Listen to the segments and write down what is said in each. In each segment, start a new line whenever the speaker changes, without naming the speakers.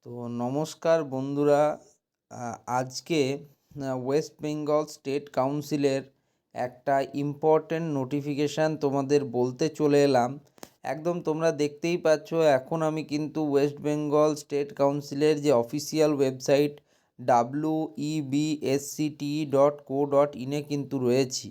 তো নমস্কার বন্ধুরা। আজকে ওয়েস্ট বেঙ্গল স্টেট কাউন্সিলের একটা ইম্পর্ট্যান্ট নোটিফিকেশান তোমাদের বলতে চলে এলাম। একদম তোমরা দেখতেই পাচ্ছ, এখন আমি কিন্তু ওয়েস্ট বেঙ্গল স্টেট কাউন্সিলের যে অফিসিয়াল ওয়েবসাইট websct.co.in কিন্তু রয়েছি।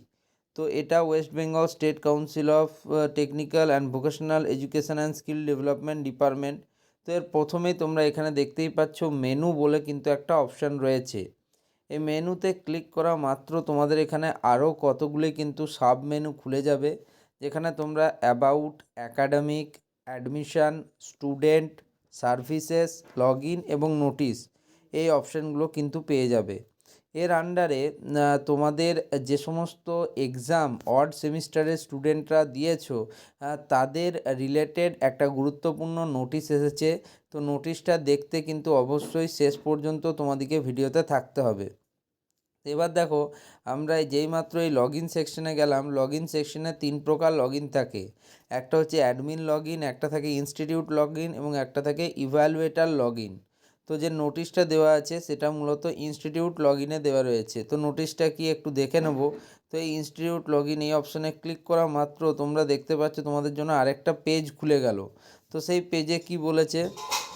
তো এটা West Bengal state council of technical and vocational education and skill development department. তো এর প্রথমেই তোমরা এখানে দেখতেই পাচ্ছ মেনু বলে কিন্তু একটা অপশান রয়েছে। এই মেনুতে ক্লিক করা মাত্র তোমাদের এখানে আরও কতগুলি কিন্তু সাব মেনু খুলে যাবে, যেখানে তোমরা about, academic, admission, student, services, log in এবং নোটিশ এই অপশানগুলো কিন্তু পেয়ে যাবে। এর আন্ডারে তোমাদের যে সমস্ত এক্সাম অড সেমিস্টারের স্টুডেন্টরা দিয়েছো তাদের রিলেটেড একটা গুরুত্বপূর্ণ নোটিশ এসেছে। তো নোটিশটা দেখতে কিন্তু অবশ্যই শেষ পর্যন্ত তোমাদেরকে ভিডিওতে থাকতে হবে। এবার দেখো, আমরা যেইমাত্র এই লগ ইন সেকশনে গেলাম, লগ ইন সেকশনে 3 প্রকার লগ ইন থাকে। একটা হচ্ছে অ্যাডমিন লগ ইন, একটা থাকে ইনস্টিটিউট লগ ইন এবং একটা থাকে ইভ্যালুয়েটার লগ ইন। তো যে নোটিশটা দেওয়া আছে সেটা মূলত ইনস্টিটিউট লগ ইনে দেওয়া রয়েছে। তো নোটিশটা কি একটু দেখে নেব। তো এই ইনস্টিটিউট লগ ইন এই অপশানে ক্লিক করা মাত্র তোমরা দেখতে পাচ্ছ তোমাদের জন্য আরেকটা পেজ খুলে গেল। তো সেই পেজে কি বলেছে,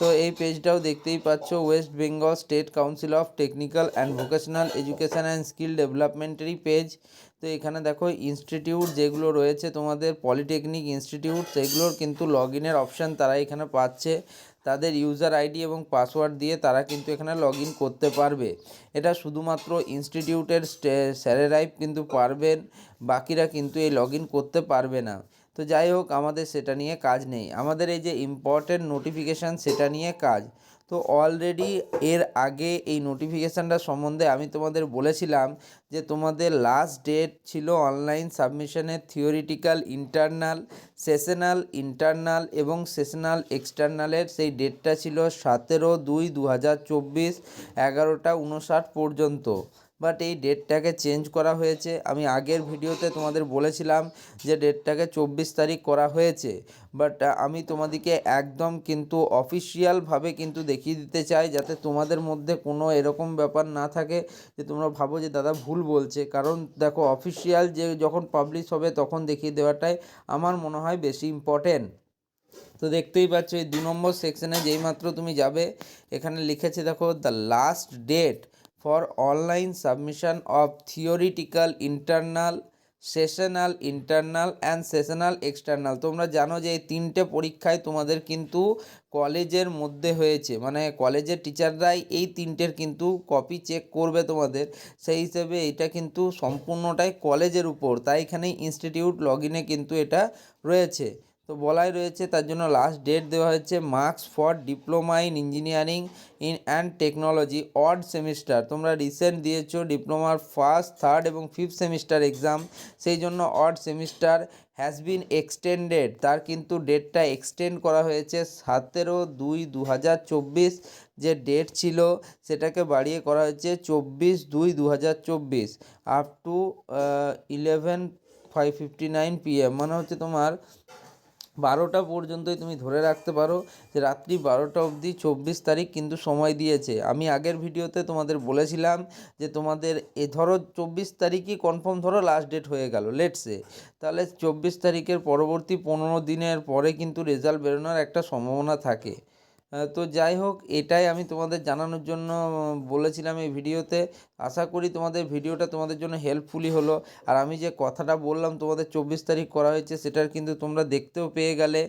তো এই পেজটাও দেখতেই পাচ্ছ, west Bengal state council of technical and vocational education and skill ডেভেলপমেন্টেরই পেজ। তো এখানে দেখো ইনস্টিটিউট যেগুলো রয়েছে তোমাদের পলিটেকনিক ইনস্টিটিউট, সেগুলোর কিন্তু লগ ইনের অপশান তারা এখানে পাচ্ছে। তাদের ইউজার আইডি এবং পাসওয়ার্ড দিয়ে তারা কিন্তু এখানে লগ ইন করতে পারবে। এটা শুধুমাত্র ইনস্টিটিউটের স্যারেরাই কিন্তু পারবেন, বাকিরা কিন্তু এই লগ ইন করতে পারবে না। তো যাই হোক, আমাদের সেটা নিয়ে কাজ নেই, আমাদের এই যে ইম্পর্টেন্ট নোটিফিকেশান সেটা নিয়ে কাজ। তো অলরেডি এর আগে এই নোটিফিকেশানটা সম্বন্ধে আমি তোমাদের বলেছিলাম যে তোমাদের লাস্ট ডেট ছিল অনলাইন সাবমিশনের থিওরিটিক্যাল ইন্টারনাল, সেশনাল ইন্টারনাল এবং সেশনাল এক্সটার্নালের সেই ডেটটা ছিল 17/2/2024 11টা 59 পর্যন্ত। বাট এই ডেটটাকে চেঞ্জ করা হয়েছে। আমি আগের ভিডিওতে তোমাদের বলেছিলাম যে ডেটটাকে 24 তারিখ করা হয়েছে। বাট আমি তোমাদেরকে একদম কিন্তু অফিসিয়ালভাবে কিন্তু দেখিয়ে দিতে চাই, যাতে তোমাদের মধ্যে কোনো এরকম ব্যাপার না থাকে যে তোমরা ভাবো যে দাদা ভুল বলছে। কারণ দেখো, অফিসিয়াল যে যখন পাবলিশ হবে তখন দেখিয়ে দেওয়াটাই আমার মনে হয় বেশি ইম্পর্টেন্ট। তো দেখতেই পাচ্ছ এই 2 নম্বর সেকশনে যেইমাত্র তুমি যাবে, এখানে লিখেছে দেখো, the last date for online submission of theoretical internal, sessional internal and sessional external. তোমরা জানো যে এই 3টে পরীক্ষায় তোমাদের কিন্তু কলেজের মধ্যে হয়েছে, মানে কলেজের টিচাররাই এই 3টের কিন্তু কপি চেক করবে তোমাদের। সেই হিসেবে এটা কিন্তু সম্পূর্ণটাই কলেজের উপর, তাই এখানে ইনস্টিটিউট লগ ইনে কিন্তু এটা রয়েছে। তো বলাই রয়েছে, তার জন্য লাস্ট ডেট দেওয়া হয়েছে marks for diploma in engineering in and technology odd semester. তোমরা রিসেন্ট দিয়েছো ডিপ্লোমার 1st, 3rd এবং 5th সেমিস্টার এক্সাম, সেই জন্য odd semester has been extended. তার কিন্তু ডেটটা এক্সটেন্ড করা হয়েছে 17/2/2024। যে ডেট ছিল সেটাকে বাড়িয়ে করা হয়েছে 24/2/2024 আপ টু 11:59 PM। মানে হচ্ছে তোমার 12টা পর্যন্তই তুমি ধরে রাখতে পারো যে রাত্রি 12টা অবধি 24 তারিখ কিন্তু সময় দিয়েছে। আমি আগের ভিডিওতে তোমাদের বলেছিলাম যে তোমাদের ধরো 24 তারিখই কনফার্ম, ধরো লাস্ট ডেট হয়ে গেল লেটসে, তাহলে 24 তারিখের পরবর্তী 15 দিনের পরে কিন্তু রেজাল্ট বেরোনোর একটা সম্ভাবনা থাকে। তো যাই হোক, এটাই আমি তোমাদের জানানোর জন্য বলেছিলাম এই ভিডিওতে। আশা করি তোমাদের ভিডিওটা তোমাদের জন্য হেল্পফুলি হলো। আর আমি যে কথাটা বললাম তোমাদের 24 তারিখ করা হয়েছে, সেটার কিন্তু তোমরা দেখতেও পেয়ে গেলে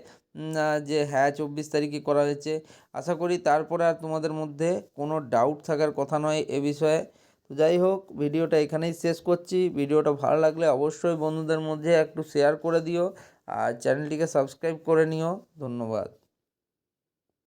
যে হ্যাঁ 24 তারিখই করা হয়েছে। আশা করি তারপরে আর তোমাদের মধ্যে কোনো ডাউট থাকার কথা নয় এ বিষয়ে। তো যাই হোক, ভিডিওটা এখানেই শেষ করছি। ভিডিওটা ভালো লাগলে অবশ্যই বন্ধুদের মধ্যে একটু শেয়ার করে দিও আর চ্যানেলটিকে সাবস্ক্রাইব করে নিও। ধন্যবাদ।